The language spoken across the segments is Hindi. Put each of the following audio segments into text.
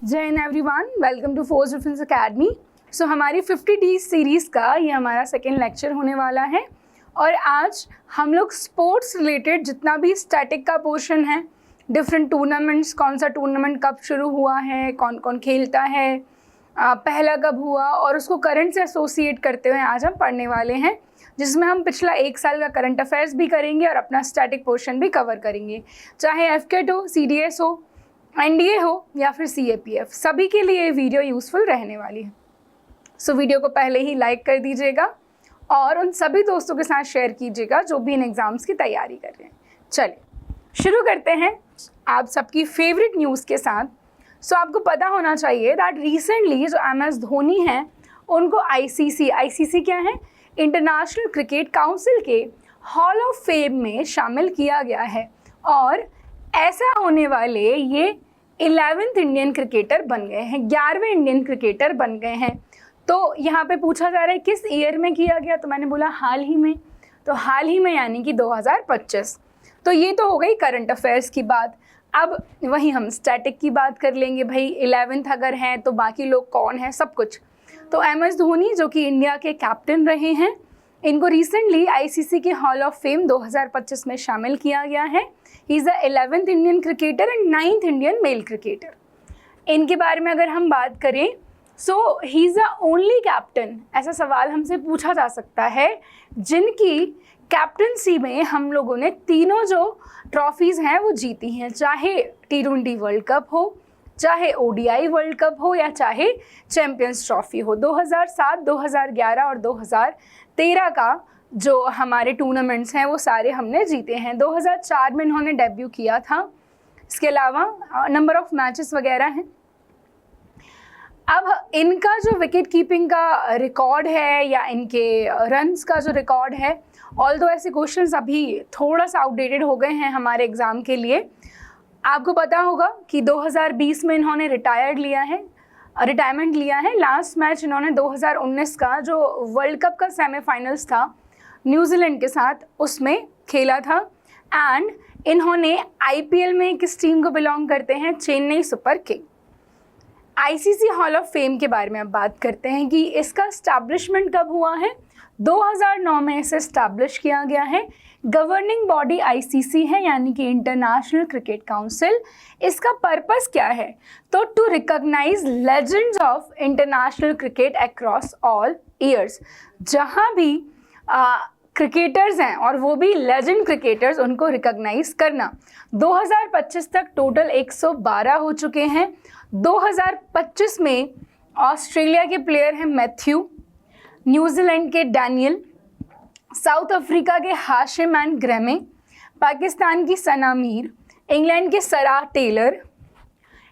जय Hind everyone, welcome to force defence academy. So हमारी 50D सीरीज़ का ये हमारा सेकेंड लेक्चर होने वाला है और आज हम लोग स्पोर्ट्स रिलेटेड जितना भी स्टैटिक का पोर्शन है, डिफरेंट टूर्नामेंट्स, कौन सा टूर्नामेंट कब शुरू हुआ है, कौन कौन खेलता है, पहला कब हुआ और उसको करंट से एसोसिएट करते हुए आज हम पढ़ने वाले हैं, जिसमें हम पिछला एक साल का करंट अफेयर्स भी करेंगे और अपना स्टैटिक पोर्शन भी कवर करेंगे। चाहे एफकेट हो, CDS हो, NDA हो या फिर CAPF, सभी के लिए ये वीडियो यूज़फुल रहने वाली है। सो वीडियो को पहले ही लाइक कर दीजिएगा और उन सभी दोस्तों के साथ शेयर कीजिएगा जो भी इन एग्ज़ाम्स की तैयारी कर रहे हैं। चलिए शुरू करते हैं आप सबकी फेवरेट न्यूज़ के साथ। सो आपको पता होना चाहिए दैट रिसेंटली जो MS धोनी हैं उनको ICC क्या है, इंटरनेशनल क्रिकेट काउंसिल के हॉल ऑफ फेम में शामिल किया गया है और ऐसा होने वाले ये 11th इंडियन क्रिकेटर बन गए हैं, 11वें इंडियन क्रिकेटर बन गए हैं। तो यहाँ पे पूछा जा रहा है किस ईयर में किया गया, तो मैंने बोला हाल ही में। तो हाल ही में यानी कि 2025। तो ये तो हो गई करंट अफेयर्स की बात। अब वहीं हम स्टैटिक की बात कर लेंगे। भाई 11th अगर हैं तो बाकी लोग कौन हैं, सब कुछ। तो MS धोनी जो कि इंडिया के कैप्टन रहे हैं, इनको रिसेंटली ICC के हॉल ऑफ फेम 2025 में शामिल किया गया है। He is the 11th Indian cricketer and 9th Indian male cricketer. इनके बारे में अगर हम बात करें, so he is the only captain, ऐसा सवाल हमसे पूछा जा सकता है, जिनकी कैप्टनसी में हम लोगों ने तीनों जो ट्रॉफीज़ हैं वो जीती हैं, चाहे T20 वर्ल्ड कप हो, चाहे ODI वर्ल्ड कप हो या चाहे चैम्पियंस ट्रॉफी हो। 2007, 2011 और 2013 का जो हमारे टूर्नामेंट्स हैं वो सारे हमने जीते हैं। 2004 में इन्होंने डेब्यू किया था। इसके अलावा नंबर ऑफ मैचेस वगैरह हैं। अब इनका जो विकेट कीपिंग का रिकॉर्ड है या इनके रन्स का जो रिकॉर्ड है, ऑल्दो ऐसे क्वेश्चंस अभी थोड़ा सा आउटडेटेड हो गए हैं हमारे एग्ज़ाम के लिए। आपको पता होगा कि 2020 में इन्होंने रिटायरमेंट लिया है। लास्ट मैच इन्होंने 2019 का जो वर्ल्ड कप का सेमीफाइनल्स था न्यूजीलैंड के साथ, उसमें खेला था। एंड इन्होंने IPL में किस टीम को बिलोंग करते हैं, Chennai super king. ICC hall of fame के बारे में अब बात करते हैं कि इसका इस्टेब्लिशमेंट कब हुआ है। 2009 में इसे इस्टेब्लिश किया गया है। गवर्निंग बॉडी ICC है, यानी कि इंटरनेशनल क्रिकेट काउंसिल। इसका पर्पस क्या है, तो to recognise legends of international cricket across all years. जहाँ भी क्रिकेटर्स हैं और वो भी लेजेंड क्रिकेटर्स, उनको रिकॉग्नाइज करना। 2025 तक टोटल 112 हो चुके हैं। 2025 में ऑस्ट्रेलिया के प्लेयर हैं मैथ्यू, न्यूजीलैंड के डैनियल, साउथ अफ्रीका के हाशिम एंड ग्रेमे, पाकिस्तान की सना मीर, इंग्लैंड के सराह टेलर,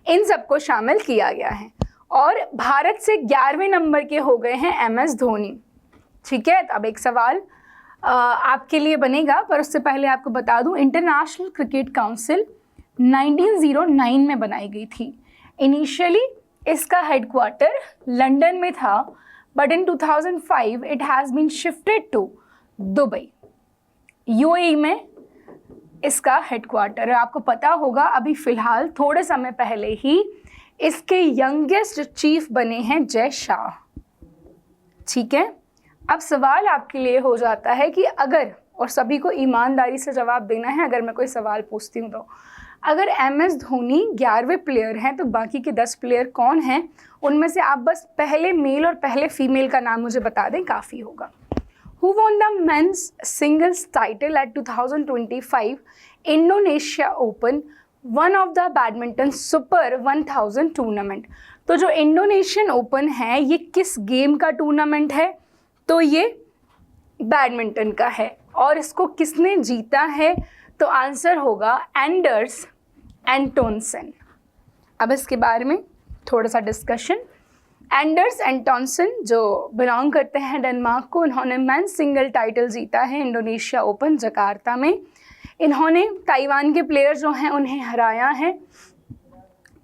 इन सबको शामिल किया गया है। और भारत से 11वें नंबर के हो गए हैं MS धोनी। ठीक है, अब एक सवाल आपके लिए बनेगा, पर उससे पहले आपको बता दूं, इंटरनेशनल क्रिकेट काउंसिल 1909 में बनाई गई थी। इनिशियली इसका हेडक्वार्टर लंदन में था, but in 2005 it has been shifted to Dubai. UAE में इसका हेडक्वार्टर है। आपको पता होगा अभी फ़िलहाल थोड़े समय पहले ही इसके यंगेस्ट चीफ बने हैं जय शाह। ठीक है, अब सवाल आपके लिए हो जाता है कि अगर, और सभी को ईमानदारी से जवाब देना है अगर मैं कोई सवाल पूछती हूँ तो, अगर MS धोनी 11वें प्लेयर हैं तो बाकी के 10 प्लेयर कौन हैं, उनमें से आप बस पहले मेल और पहले फीमेल का नाम मुझे बता दें, काफ़ी होगा। Who won the men's singles title at 2025 Indonesia Open, one of the badminton Super 1000 tournament. तो जो इंडोनेशियन ओपन है ये किस गेम का टूर्नामेंट है, तो ये बैडमिंटन का है। और इसको किसने जीता है, तो आंसर होगा एंडर्स एंटोनसन। अब इसके बारे में थोड़ा सा डिस्कशन। एंडर्स एंटोनसन जो बिलोंग करते हैं डेनमार्क को, इन्होंने मेंस सिंगल टाइटल जीता है इंडोनेशिया ओपन जकार्ता में। इन्होंने ताइवान के प्लेयर जो हैं उन्हें हराया है।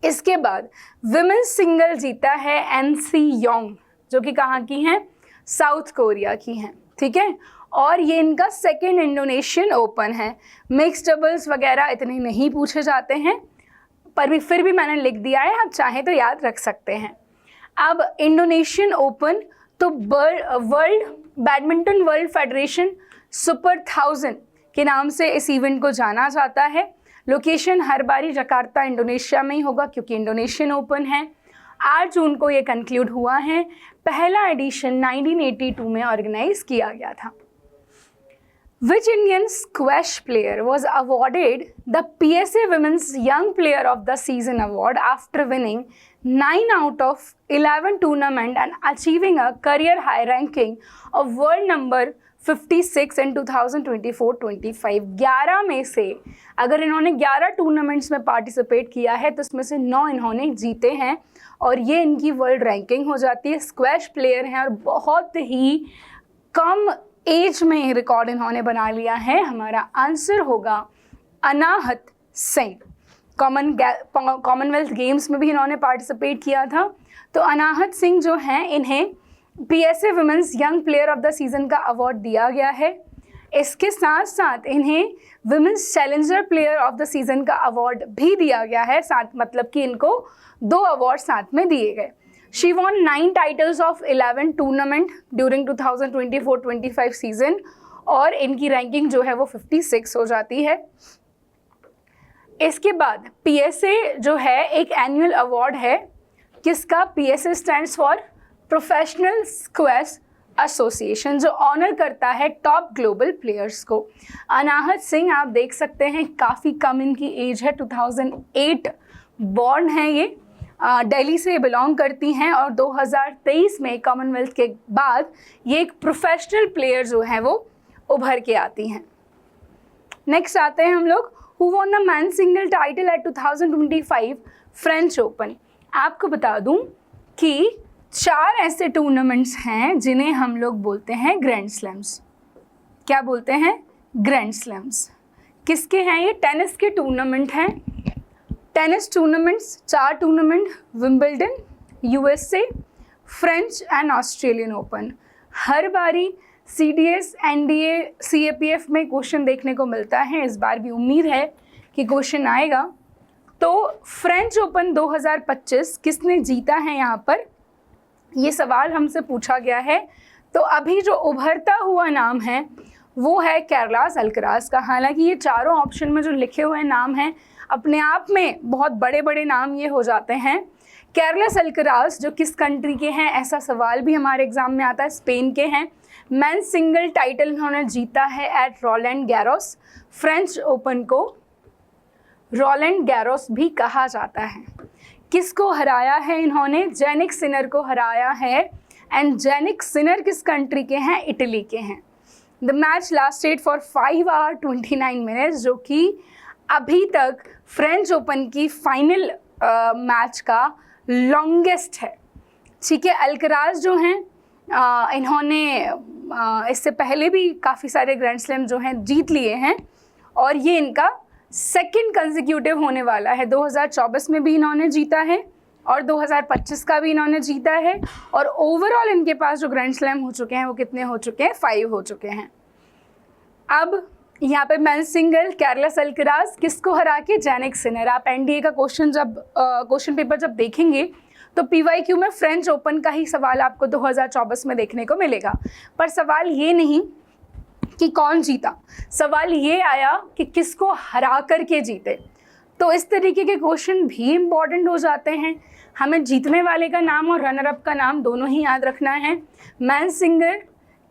इसके बाद विमेंस सिंगल जीता है NC योंग, जो कि कहाँ की हैं, साउथ कोरिया की हैं। ठीक है, और ये इनका सेकेंड इंडोनेशियन ओपन है। मिक्स डबल्स वगैरह इतने नहीं पूछे जाते हैं, पर भी फिर भी मैंने लिख दिया है, आप चाहें तो याद रख सकते हैं। अब इंडोनेशियन ओपन, तो world badminton world federation super 1000 के नाम से इस इवेंट को जाना जाता है। लोकेशन हर बारी जकार्ता इंडोनेशिया में ही होगा क्योंकि इंडोनेशियन ओपन है। 8 जून को ये कंक्लूड हुआ है। पहला एडिशन 1982 में ऑर्गेनाइज किया गया था। Which Indian squash player was awarded the PSA Women's Young Player of the Season award after winning 9 out of 11 tournament and achieving a career high ranking of world number 56 in 2024-25? 11 में से अगर इन्होंने 11 टूर्नामेंट्स में पार्टिसिपेट किया है तो उसमें से 9 इन्होंने जीते हैं और ये इनकी वर्ल्ड रैंकिंग हो जाती है। स्क्वैश प्लेयर हैं और बहुत ही कम एज में रिकॉर्ड इन्होंने बना लिया है। हमारा आंसर होगा अनाहत सिंह। कॉमनवेल्थ गेम्स में भी इन्होंने पार्टिसिपेट किया था। तो अनाहत सिंह जो हैं इन्हें PSA women's young player of the season का अवार्ड दिया गया है। इसके साथ साथ इन्हें women's challenger player of the season का अवार्ड भी दिया गया है। साथ मतलब कि इनको 2 अवार्ड साथ में दिए गए। She won 9 titles of 11 tournament during 2024-25 season और इनकी रैंकिंग जो है वो 56 हो जाती है। इसके बाद PSA जो है एक एनुअल अवार्ड है। किसका? PSA stands for professional squash association, जो ऑनर करता है टॉप ग्लोबल प्लेयर्स को। अनाहत सिंह आप देख सकते हैं काफ़ी कम इनकी एज है, 2008 बॉर्न है ये, दिल्ली से बिलोंग करती हैं और 2023 में कॉमनवेल्थ के बाद ये एक प्रोफेशनल प्लेयर जो है वो उभर के आती हैं। नेक्स्ट आते हैं हम लोग, who won the man single title at 2025 French open. आपको बता दूं कि 4 ऐसे टूर्नामेंट्स हैं जिन्हें हम लोग बोलते हैं ग्रैंड स्लैम्स। क्या बोलते हैं? Grand slams. किसके हैं ये? टेनिस के टूर्नामेंट हैं। Tennis tournaments 4 tournament, Wimbledon, USA, French and Australian open. हर बारी CDS, NDA, CAPF में क्वेश्चन देखने को मिलता है। इस बार भी उम्मीद है कि क्वेश्चन आएगा। तो फ्रेंच ओपन 2025 किसने जीता है? यहाँ पर ये सवाल हमसे पूछा गया है। तो अभी जो उभरता हुआ नाम है वो है कैरलास अल्कराज का। हालांकि ये चारों ऑप्शन में जो लिखे हुए नाम हैं अपने आप में बहुत बड़े बड़े नाम ये हो जाते हैं। कैरलास अल्कराज जो किस कंट्री के हैं, ऐसा सवाल भी हमारे एग्जाम में आता है। स्पेन के हैं। मेन सिंगल टाइटल इन्होंने जीता है at Roland Garros. French Open को रोलैंड गैरोस भी कहा जाता है। किसको हराया है इन्होंने? जेनिक सिनर को हराया है। एंड जेनिक सिनर किस कंट्री के हैं? इटली के हैं। The match lasted for 5 hours 29 minutes, जो कि अभी तक फ्रेंच ओपन की फाइनल मैच का लॉन्गेस्ट है। ठीक है, अल्कराज जो हैं इन्होंने इससे पहले भी काफ़ी सारे ग्रैंड स्लैम जो हैं जीत लिए हैं और ये इनका सेकंड कंसेक्यूटिव होने वाला है। 2024 में भी इन्होंने जीता है और 2025 का भी इन्होंने जीता है और ओवरऑल इनके पास जो ग्रैंड स्लैम हो चुके हैं वो कितने हो चुके हैं? 5 हो चुके हैं। अब यहाँ पे मेन सिंगल कैरलास अल्कराज किसको हरा के? Jannik Sinner. आप NDA का क्वेश्चन पेपर जब देखेंगे तो PYQ में फ्रेंच ओपन का ही सवाल आपको 2024 में देखने को मिलेगा। पर सवाल ये नहीं कि कौन जीता, सवाल ये आया कि किसको हरा करके जीते। तो इस तरीके के क्वेश्चन भी इम्पॉर्टेंट हो जाते हैं। हमें जीतने वाले का नाम और रनर अप का नाम दोनों ही याद रखना है। Man single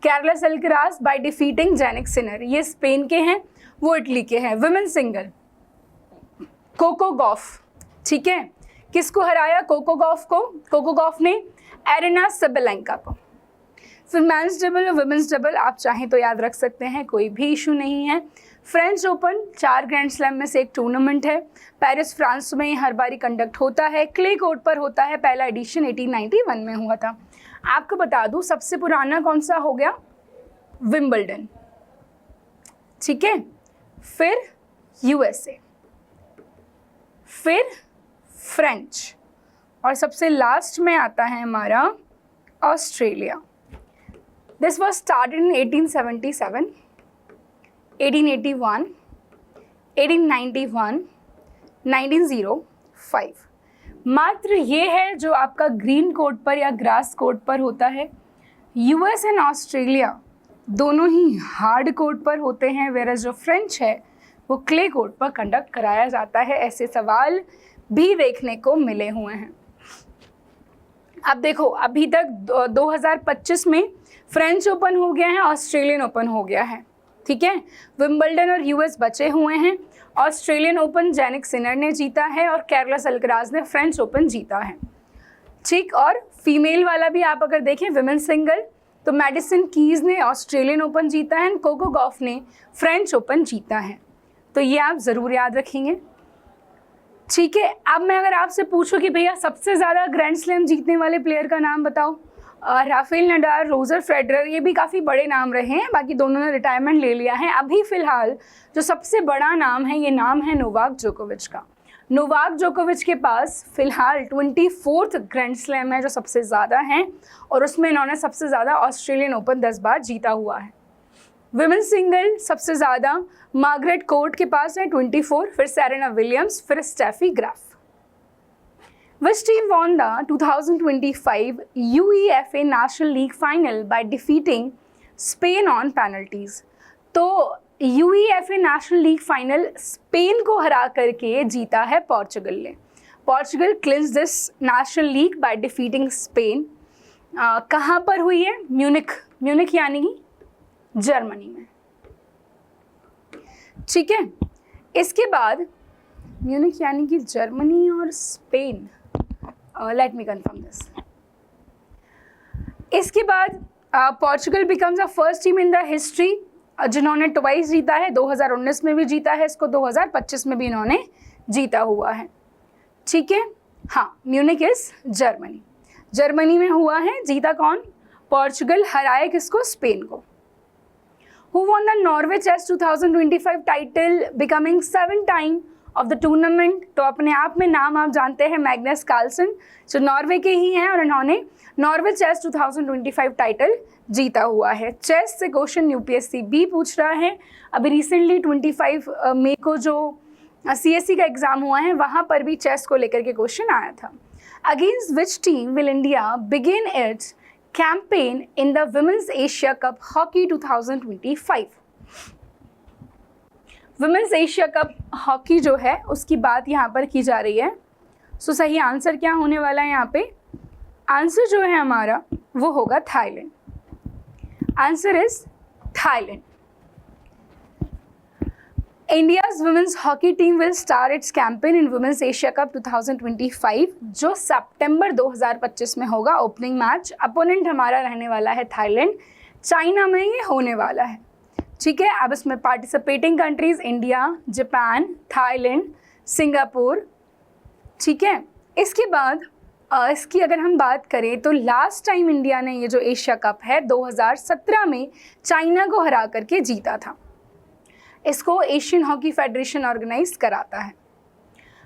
Carlos Alcaraz by defeating Jannik Sinner, ये स्पेन के हैं, वो इटली के हैं। वुमेन सिंगल कोको गॉफ, ठीक है, किसको हराया? कोको गॉफ को। कोको गॉफ ने एरिना सबेलेंका को। फिर मेंस डबल और वुमेन्स डबल आप चाहें तो याद रख सकते हैं, कोई भी इशू नहीं है। फ्रेंच ओपन 4 ग्रैंड स्लैम में से एक टूर्नामेंट है। पेरिस फ्रांस में हर बारी कंडक्ट होता है, क्ले कोर्ट पर होता है। पहला एडिशन 1891 में हुआ था। आपको बता दूं सबसे पुराना कौन सा हो गया? विंबलडन, ठीक है। फिर USA, फिर फ्रेंच और सबसे लास्ट में आता है हमारा Australia. This was started in 1877, 1881, 1891, 1900, 5। मात्र ये है जो आपका ग्रीन कोर्ट पर या ग्रास कोर्ट पर होता है। यूएस एंड ऑस्ट्रेलिया दोनों ही हार्ड कोर्ट पर होते हैं, वेरस जो फ्रेंच है वो क्ले कोर्ट पर कंडक्ट कराया जाता है। ऐसे सवाल भी देखने को मिले हुए हैं। अब देखो, अभी तक 2025 में फ्रेंच ओपन हो गया है, ऑस्ट्रेलियन ओपन हो गया है, ठीक है। विंबलडन और यूएस बचे हुए हैं। ऑस्ट्रेलियन ओपन जैनिक सिनर ने जीता है और कैर्लोस अल्कराज ने फ्रेंच ओपन जीता है, ठीक। और फीमेल वाला भी आप अगर देखें विमेन सिंगल, तो मैडिसन कीज ने ऑस्ट्रेलियन ओपन जीता है एंड कोको गॉफ ने फ्रेंच ओपन जीता है। तो ये आप ज़रूर याद रखेंगे, ठीक है। अब मैं अगर आपसे पूछूं कि भैया सबसे ज़्यादा ग्रैंड स्लैम जीतने वाले प्लेयर का नाम बताओ, राफेल नडाल, रोजर फेडरर, ये भी काफ़ी बड़े नाम रहे हैं, बाकी दोनों ने रिटायरमेंट ले लिया है। अभी फ़िलहाल जो सबसे बड़ा नाम है, ये नाम है नोवाक जोकोविच का। नोवाक जोकोविच के पास फ़िलहाल 24th ग्रैंड स्लैम है जो सबसे ज़्यादा हैं, और उसमें इन्होंने सबसे ज़्यादा ऑस्ट्रेलियन ओपन 10 बार जीता हुआ है। विमेन सिंगल सबसे ज़्यादा मार्गरेट कोर्ट के पास है 24, फिर सेरेना विलियम्स, फिर Steffi Graf. Which team won the 2025 UEFA National League Final by defeating Spain on penalties? तो UEFA national league final Spain को हरा करके जीता है पोर्चुगल ने। Portugal clinch this national league by defeating Spain. कहाँ पर हुई है? म्यूनिक यानी कि जर्मनी में, ठीक है। इसके बाद म्यूनिक यानी कि जर्मनी और Spain, let me confirm this. इसके बाद Portugal becomes the first team in the history जिन्होंने ट्वाइस जीता है। 2019 में भी जीता है इसको, 2025 में भी इन्होंने जीता हुआ है, ठीक है। हाँ, म्यूनिक इज जर्मनी में हुआ है। जीता कौन? पोर्चुगल, हराए किसको? स्पेन को। Who won the Norway Chess 2025 title, becoming 7 time of the tournament? तो अपने आप में नाम आप जानते हैं, मैग्नस कार्लसन, जो नॉर्वे के ही हैं और इन्होंने नॉर्वे चेस 2025 टाइटल जीता हुआ है। चेस से क्वेश्चन यूपीएससी भी पूछ रहा है। अभी रिसेंटली 25 मई को जो सीएससी का एग्जाम हुआ है, वहाँ पर भी चेस को लेकर के क्वेश्चन आया था। Against which team will India begin it's campaign in the women's Asia cup hockey 2025? Women's Asia cup hockey जो है उसकी बात यहाँ पर की जा रही है। सो सही आंसर क्या होने वाला है यहाँ पे? आंसर जो है हमारा वो होगा Thailand. Answer is Thailand. India's women's hockey team will start its campaign in women's Asia cup 2025 जो सितंबर 2025 में होगा। ओपनिंग मैच, अपोनेंट हमारा रहने वाला है थाईलैंड, चाइना में ये होने वाला है, ठीक है। अब इसमें participating countries India, Japan, Thailand, Singapore, ठीक है। इसके बाद इसकी अगर हम बात करें तो लास्ट टाइम इंडिया ने ये जो एशिया कप है 2017 में चाइना को हरा करके जीता था। इसको एशियन हॉकी फेडरेशन ऑर्गेनाइज कराता है।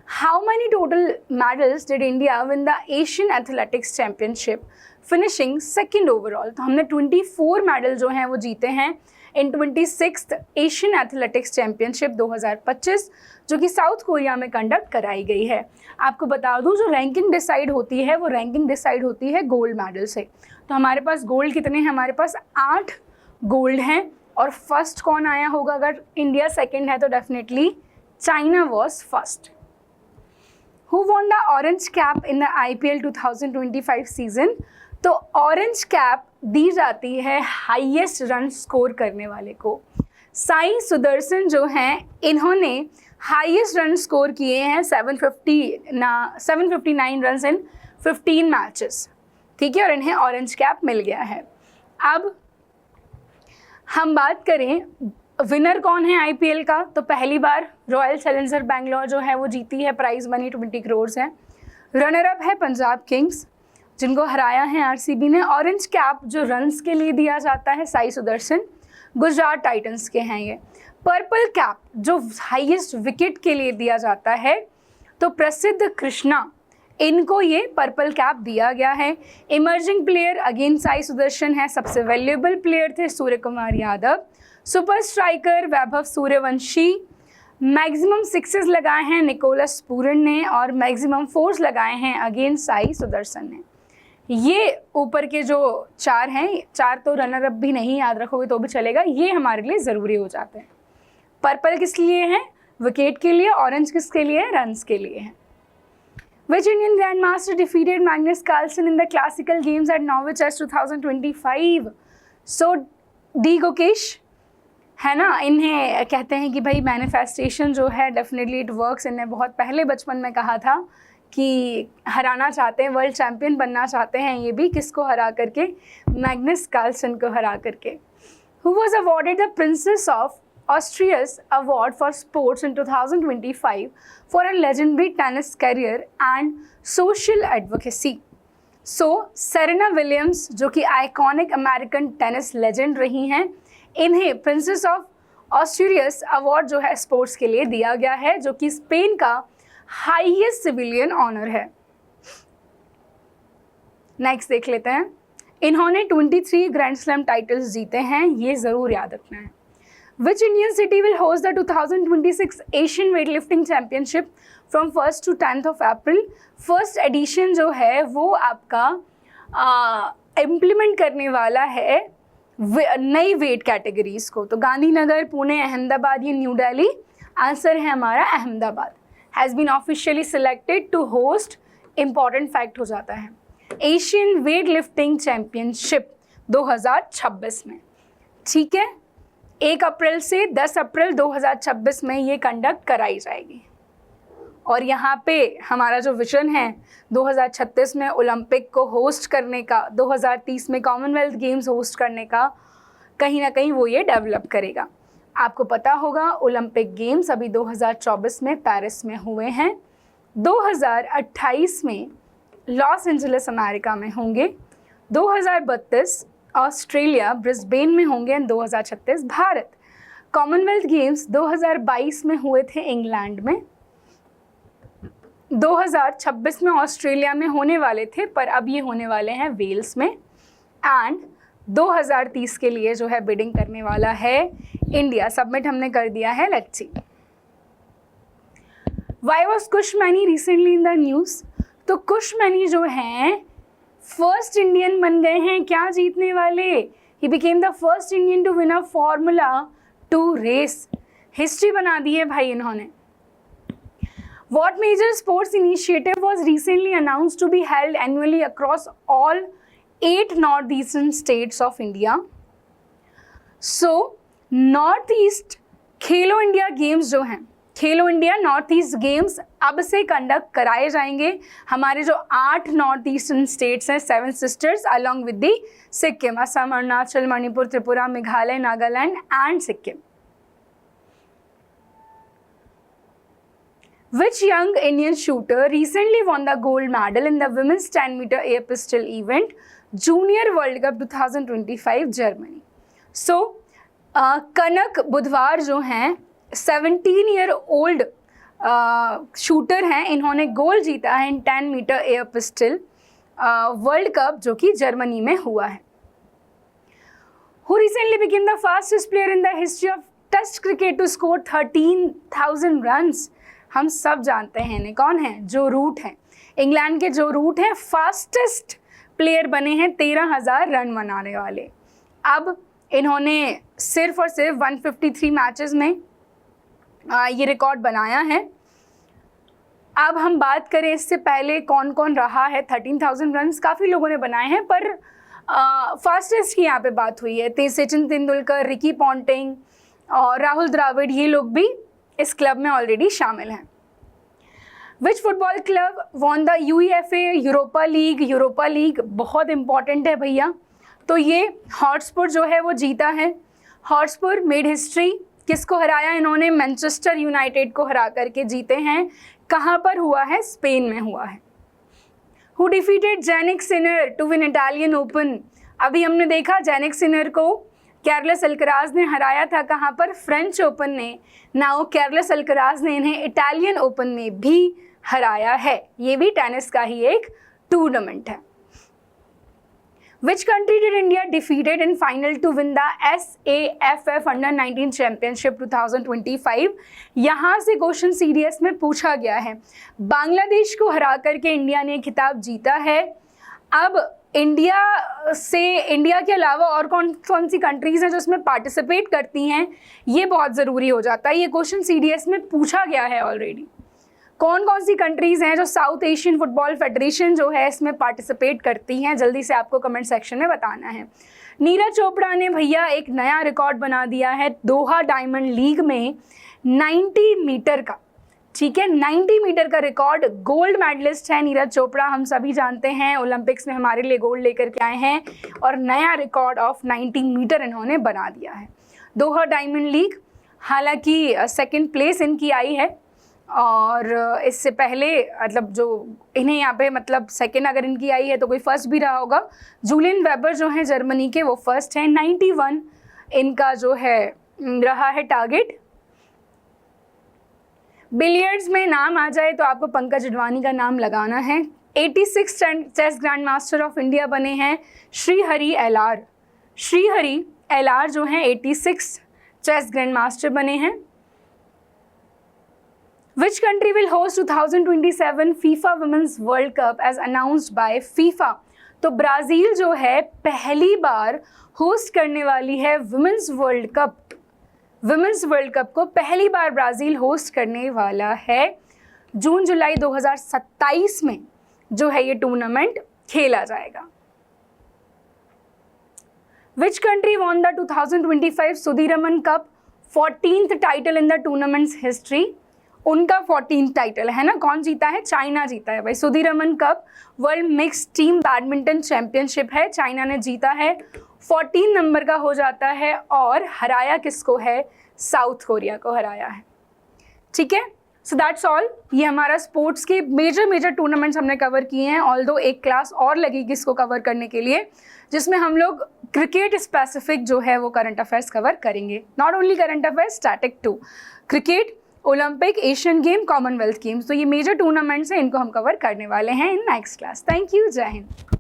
How many total medals did India win the Asian athletics championship finishing second overall? तो हमने 24 मेडल जो हैं वो जीते हैं इन 26th एशियन एथलेटिक्स चैम्पियनशिप 2025 जो कि साउथ कोरिया में कंडक्ट कराई गई है। आपको बता दूं, जो रैंकिंग डिसाइड होती है वो रैंकिंग डिसाइड होती है गोल्ड मेडल से। तो हमारे पास गोल्ड कितने हैं? हमारे पास 8 गोल्ड हैं। और फर्स्ट कौन आया होगा? अगर इंडिया सेकंड है तो definitely China was first. Who won the orange cap in the IPL 2025 season? तो ऑरेंज कैप दी जाती है हाईएस्ट रन स्कोर करने वाले को। साई सुदर्शन जो हैं इन्होंने हाईएस्ट रन स्कोर किए हैं 759 रन इन 15 मैचेस, ठीक है, और इन्हें ऑरेंज कैप मिल गया है। अब हम बात करें विनर कौन है IPL का, तो पहली बार रॉयल चैलेंजर बैंगलोर जो है वो जीती है, प्राइज मनी 20 करोड़ है। रनर अप है पंजाब किंग्स जिनको हराया है RCB ने। ऑरेंज कैप जो रन्स के लिए दिया जाता है साई सुदर्शन, गुजरात टाइटंस के हैं ये। पर्पल कैप जो हाईएस्ट विकेट के लिए दिया जाता है, तो प्रसिद्ध कृष्णा, इनको ये पर्पल कैप दिया गया है। Emerging player again Sai Sudarshan है, सबसे वैल्यूएबल प्लेयर थे Surya Kumar Yadav. Super striker Vaibhav Suryavanshi, maximum sixes लगाए हैं निकोलस पूरन ने और मैक्सिमम फोर्स लगाए हैं अगेन साई सुदर्शन ने। ये ऊपर के जो 4 हैं, 4 तो रनर अप भी नहीं याद रखोगे तो भी चलेगा, ये हमारे लिए ज़रूरी हो जाते हैं। पर्पल किस लिए है? विकेट के लिए। ऑरेंज किसके लिए? रन्स के लिए है। Which Indian Grandmaster defeated Magnus Carlsen in the Classical Games at Norwich Chess 2025? So D Gukesh है ना। इन्हें कहते हैं कि भाई मैनिफेस्टेशन जो है डेफिनेटली इट वर्क्स। इन्हें बहुत पहले बचपन में कहा था कि हराना चाहते हैं, वर्ल्ड चैम्पियन बनना चाहते हैं ये भी। किसको हरा करके? मैग्नस कार्लसन को हरा करके। Who was awarded the Princess of Austria's Award for Sports in 2025 for a legendary tennis career and social advocacy? So, Serena Williams जो कि आइकॉनिक अमेरिकन टेनिस लेजेंड रही हैं, इन्हें प्रिंसेस ऑफ ऑस्ट्रियस अवार्ड जो है स्पोर्ट्स के लिए दिया गया है, जो कि स्पेन का हाईएस्ट सिविलियन ऑनर है। नेक्स्ट देख लेते हैं। इन्होंने 23 ग्रैंड स्लैम टाइटल्स जीते हैं, ये ज़रूर याद रखना है। Which Indian city will host the 2026 Asian Weightlifting Championship from 1st to 10th of April? First edition जो है वो आपका इम्प्लीमेंट करने वाला है नई वेट कैटेगरीज को। तो गांधीनगर, पुणे, अहमदाबाद, ये न्यू दिल्ली। आंसर है हमारा Ahmedabad. Has been officially selected to host, important fact हो जाता है, एशियन वेट लिफ्टिंग चैम्पियनशिप 2026 में। ठीक है, 1 अप्रैल से 10 अप्रैल 2026 में ये कंडक्ट कराई जाएगी। और यहाँ पे हमारा जो विजन है 2036 में ओलंपिक को होस्ट करने का, 2030 में कॉमनवेल्थ गेम्स होस्ट करने का, कहीं ना कहीं वो ये डेवलप करेगा। आपको पता होगा ओलंपिक गेम्स अभी 2024 में पेरिस में हुए हैं, 2028 में लॉस एंजलिस अमेरिका में होंगे, 2032 ऑस्ट्रेलिया ब्रिस्बेन में होंगे, 2036 भारत। कॉमनवेल्थ गेम्स 2022 में हुए थे इंग्लैंड में, 2026 में ऑस्ट्रेलिया में होने वाले थे, पर अब ये होने वाले हैं वेल्स में। एंड 2030 के लिए जो है बिडिंग करने वाला है इंडिया। सबमिट हमने कर दिया है, let's see. Why was Kush many recently in the news? तो कुश मैनी जो हैं फर्स्ट इंडियन बन गए हैं क्या जीतने वाले? He became the first Indian to win a Formula 2 race. History बना दी है भाई इन्होंने। What major sports initiative was recently announced to be held annually across all 8 northeastern states of India? So, Northeast Khelo India games जो हैं, खेलो इंडिया नॉर्थ ईस्ट गेम्स अब से कंडक्ट कराए जाएंगे। हमारे जो 8 नॉर्थ ईस्टर्न स्टेट्स हैं, 7 sisters along with the Sikkim, Assam, Arunachal, Manipur, Tripura, Meghalaya, Nagaland and Sikkim. Which young Indian shooter recently won the gold medal in the women's 10-meter air pistol event Junior World Cup 2025 Germany? So, कनक बुधवार जो हैं 17-year-old शूटर हैं, इन्होंने गोल्ड जीता है in 10 metre air pistol world cup जो कि जर्मनी में हुआ है। Who recently became the fastest player in the history of Test cricket to score 13,000 runs? हम सब जानते हैं इन्हें, कौन है? जो रूट हैं, इंग्लैंड के जो रूट हैं फास्टेस्ट प्लेयर बने हैं 13,000 रन बनाने वाले। अब इन्होंने सिर्फ और सिर्फ 153 मैचेस में ये रिकॉर्ड बनाया है। अब हम बात करें इससे पहले कौन कौन रहा है 13,000 रन, काफ़ी लोगों ने बनाए हैं, पर फास्टेस्ट की यहाँ पे बात हुई है। सचिन तेंदुलकर, रिकी पॉन्टिंग और राहुल द्रविड़, ये लोग भी इस क्लब में ऑलरेडी शामिल हैं। Which football club won the UEFA Europa league? Europa league बहुत इंपॉर्टेंट है भैया। तो ये हॉटस्पर जो है वो जीता है। हॉटस्पर मेड हिस्ट्री, किसको हराया इन्होंने? मैनचेस्टर यूनाइटेड को हरा करके जीते हैं। कहाँ पर हुआ है? स्पेन में हुआ है। Who defeated Jannik Sinner to win Italian Open? अभी हमने देखा जैनिक सिनर को कैर्लोस अल्कराज ने हराया था, कहाँ पर? फ्रेंच ओपन ने। नाउ कैर्लोस अल्कराज ने इन्हें इटालियन ओपन में भी हराया है। ये भी टेनिस का ही एक टूर्नामेंट है। Which country did India defeated in final to win the SAFF Under-19 Championship 2025? यहाँ से क्वेश्चन सीडीएस में पूछा गया है। बांग्लादेश को हरा करके इंडिया ने खिताब जीता है। अब इंडिया के अलावा और कौन सी कंट्रीज़ हैं जो इसमें पार्टिसिपेट करती हैं, ये बहुत ज़रूरी हो जाता है। ये क्वेश्चन सीडीएस में पूछा गया है ऑलरेडी। कौन सी कंट्रीज़ हैं जो साउथ एशियन फुटबॉल फेडरेशन जो है इसमें पार्टिसिपेट करती हैं, जल्दी से आपको कमेंट सेक्शन में बताना है। नीरज चोपड़ा ने भैया एक नया रिकॉर्ड बना दिया है दोहा डायमंड लीग में 90 मीटर का, ठीक है, 90 मीटर का रिकॉर्ड। गोल्ड मेडलिस्ट है नीरज चोपड़ा, हम सभी जानते हैं, ओलंपिक्स में हमारे लिए गोल्ड लेकर के आए हैं और नया रिकॉर्ड ऑफ 90 मीटर इन्होंने बना दिया है दोहा डायमंड लीग। हालांकि सेकंड प्लेस इनकी आई है और इससे पहले मतलब जो इन्हें यहाँ पे मतलब सेकंड अगर इनकी आई है तो कोई फर्स्ट भी रहा होगा। जूलियन वेबर जो है जर्मनी के, वो फर्स्ट है। 91 इनका जो है रहा है टारगेट। बिलियर्ड्स में नाम आ जाए तो आपको पंकज अडवाणी का नाम लगाना है। 86 chess grand master of India बने हैं श्रीहरि एलआर। श्रीहरि एलआर जो हैं 86 चेस ग्रैंड मास्टर बने हैं। Which country will host 2027 FIFA Women's World Cup as announced by FIFA? तो ब्राज़ील जो है पहली बार होस्ट करने वाली है women's world cup. Women's world cup को पहली बार ब्राज़ील होस्ट करने वाला है। जून जुलाई 2027 में जो है ये टूर्नामेंट खेला जाएगा। Which country won the 2025 Sudirman cup 14th title in the tournaments history? उनका 14th टाइटल है ना, कौन जीता है? चाइना जीता है भाई। Sudirman cup world mix team badminton championship है, चाइना ने जीता है। 14 नंबर का हो जाता है और हराया किसको है? साउथ कोरिया को हराया है, ठीक है। So that's all. ये हमारा स्पोर्ट्स के मेजर टूर्नामेंट्स हमने कवर किए हैं। ऑल्दो एक क्लास और लगेगी इसको कवर करने के लिए, जिसमें हम लोग क्रिकेट स्पेसिफिक जो है वो करंट अफेयर्स कवर करेंगे। Not only current affairs, static too, cricket, Olympic, Asian game, Commonwealth games. तो ये मेजर टूर्नामेंट्स हैं, इनको हम कवर करने वाले हैं in next class. Thank you, जय हिंद।